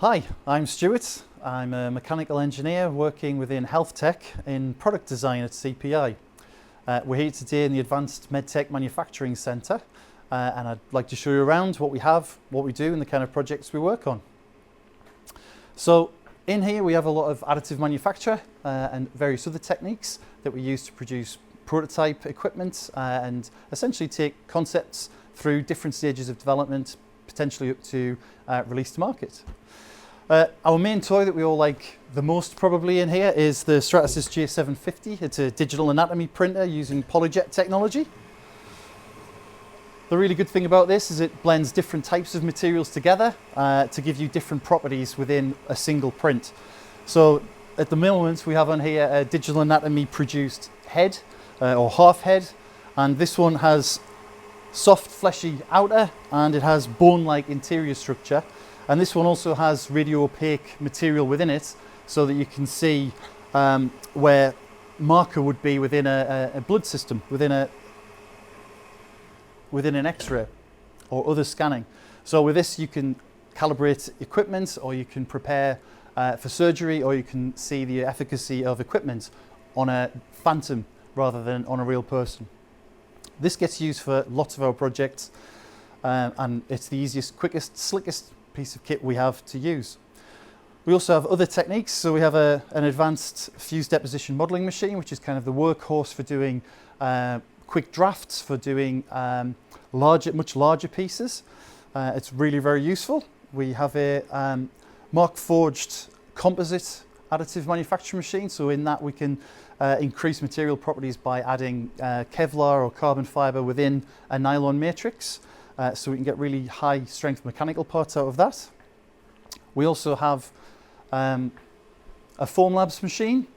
Hi, I'm Stuart. I'm a mechanical engineer working within health tech in product design at CPI. We're here today in the Advanced MedTech Manufacturing Centre, and I'd like to show you around what we have, what we do, and the kind of projects we work on. So in here we have a lot of additive manufacture and various other techniques that we use to produce prototype equipment and essentially take concepts through different stages of development, potentially up to release to market. Our main toy that we all like the most probably in here is the Stratasys J750. It's a digital anatomy printer using polyjet technology. The really good thing about this is it blends different types of materials together to give you different properties within a single print. So at the moment we have on here a digital anatomy produced head or half head, and this one has soft fleshy outer and it has bone-like interior structure. And this one also has radio opaque material within it so that you can see where marker would be within a blood system, within an X-ray or other scanning. So with this you can calibrate equipment, or you can prepare for surgery, or you can see the efficacy of equipment on a phantom rather than on a real person. This gets used for lots of our projects and it's the easiest, quickest, slickest piece of kit we have to use. We also have other techniques. So we have an advanced fused deposition modeling machine, which is kind of the workhorse for doing quick drafts, for doing much larger pieces. It's really very useful. We have a Markforged composite additive manufacturing machine. So in that we can increase material properties by adding Kevlar or carbon fiber within a nylon matrix. So we can get really high strength mechanical parts out of that. We also have a Formlabs machine.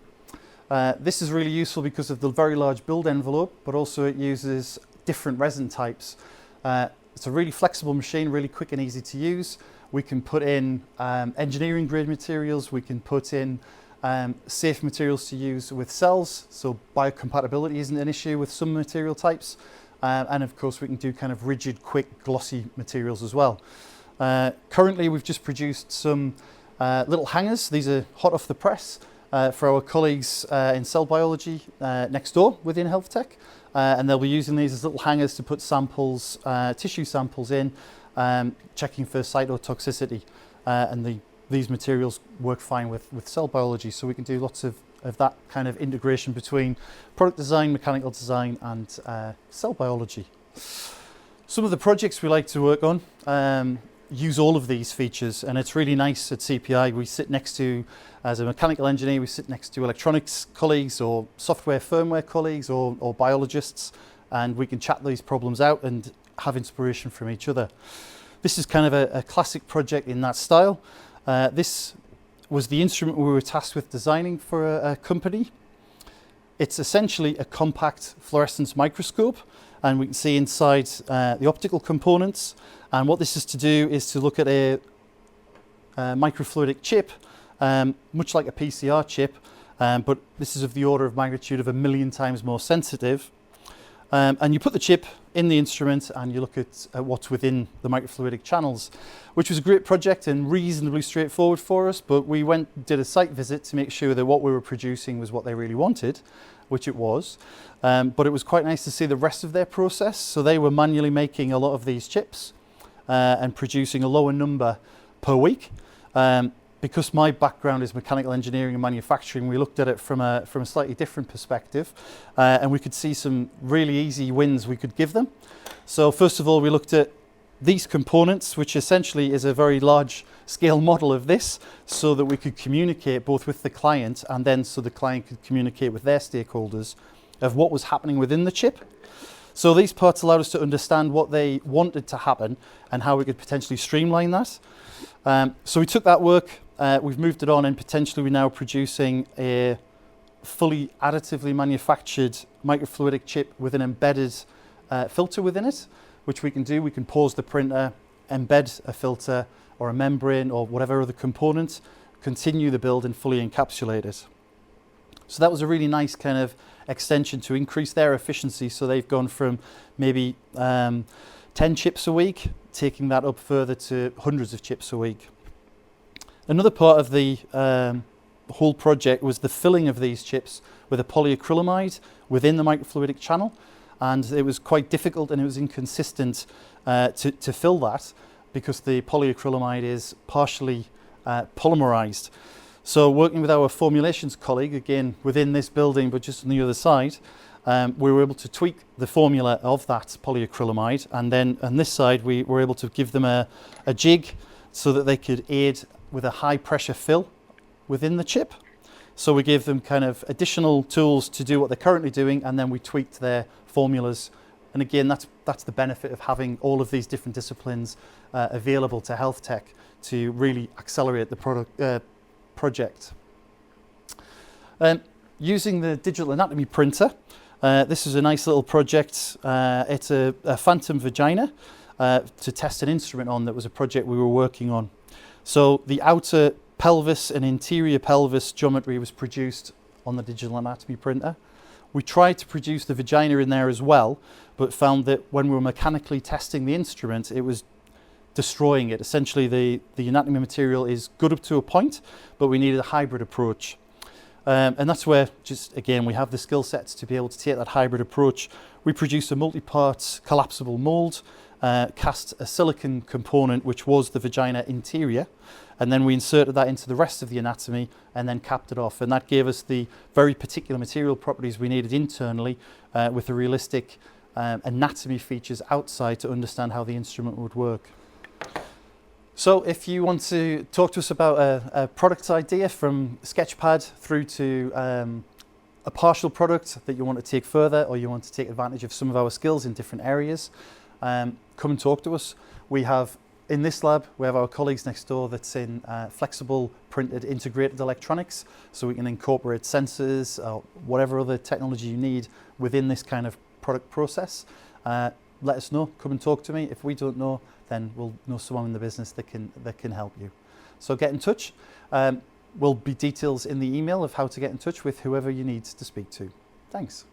This is really useful because of the very large build envelope, but also it uses different resin types. It's a really flexible machine, really quick and easy to use. We can put in engineering grade materials, we can put in safe materials to use with cells, so biocompatibility isn't an issue with some material types. And of course we can do kind of rigid, quick, glossy materials as well. Currently we've just produced some little hangers. These are hot off the press for our colleagues in cell biology next door within health tech. And they'll be using these as little hangers to put samples, tissue samples in, checking for cytotoxicity. And these materials work fine with cell biology, so we can do lots of that kind of integration between product design, mechanical design and cell biology. Some of the projects we like to work on use all of these features, and it's really nice at CPI. We sit next to, as a mechanical engineer, we sit next to electronics colleagues or software firmware colleagues or biologists, and we can chat these problems out and have inspiration from each other. This is kind of a classic project in that style. This was the instrument we were tasked with designing for a company. It's essentially a compact fluorescence microscope, and we can see inside the optical components. And what this is to do is to look at a microfluidic chip, much like a PCR chip, but this is of the order of magnitude of 1,000,000 times more sensitive. And you put the chip in the instrument and you look at what's within the microfluidic channels, which was a great project and reasonably straightforward for us, but we did a site visit to make sure that what we were producing was what they really wanted, which it was. But it was quite nice to see the rest of their process. So they were manually making a lot of these chips and producing a lower number per week. Because my background is mechanical engineering and manufacturing, we looked at it from a slightly different perspective, and we could see some really easy wins we could give them. So first of all, we looked at these components, which essentially is a very large scale model of this, so that we could communicate both with the client and then so the client could communicate with their stakeholders of what was happening within the chip. So these parts allowed us to understand what they wanted to happen and how we could potentially streamline that. So we took that work, we've moved it on, and potentially we're now producing a fully additively manufactured microfluidic chip with an embedded filter within it, which we can do. We can pause the printer, embed a filter or a membrane or whatever other component, continue the build and fully encapsulate it. So that was a really nice kind of extension to increase their efficiency. So they've gone from maybe 10 chips a week, taking that up further to hundreds of chips a week. Another part of the whole project was the filling of these chips with a polyacrylamide within the microfluidic channel, and it was quite difficult and it was inconsistent to fill that because the polyacrylamide is partially polymerized. So working with our formulations colleague, again within this building but just on the other side, we were able to tweak the formula of that polyacrylamide, and then on this side we were able to give them a jig so that they could aid with a high pressure fill within the chip. So we gave them kind of additional tools to do what they're currently doing, and then we tweaked their formulas. And again, that's the benefit of having all of these different disciplines available to health tech to really accelerate the project. Using the digital anatomy printer, this is a nice little project. It's a phantom vagina to test an instrument on. That was a project we were working on. So the outer pelvis and interior pelvis geometry was produced on the digital anatomy printer. We tried to produce the vagina in there as well, but found that when we were mechanically testing the instrument, it was destroying it. Essentially, the anatomy material is good up to a point, but we needed a hybrid approach. And that's where, just again, we have the skill sets to be able to take that hybrid approach. We produced a multi-part collapsible mold, cast a silicon component, which was the vagina interior, and then we inserted that into the rest of the anatomy and then capped it off. And that gave us the very particular material properties we needed internally with the realistic anatomy features outside to understand how the instrument would work. So if you want to talk to us about a product idea from Sketchpad through to a partial product that you want to take further, or you want to take advantage of some of our skills in different areas, come and talk to us. We have, in this lab, we have our colleagues next door that's in flexible printed integrated electronics, so we can incorporate sensors or whatever other technology you need within this kind of product process. Let us know, come and talk to me. If we don't know, then we'll know someone in the business that can help you. So get in touch. Will be details in the email of how to get in touch with whoever you need to speak to. Thanks.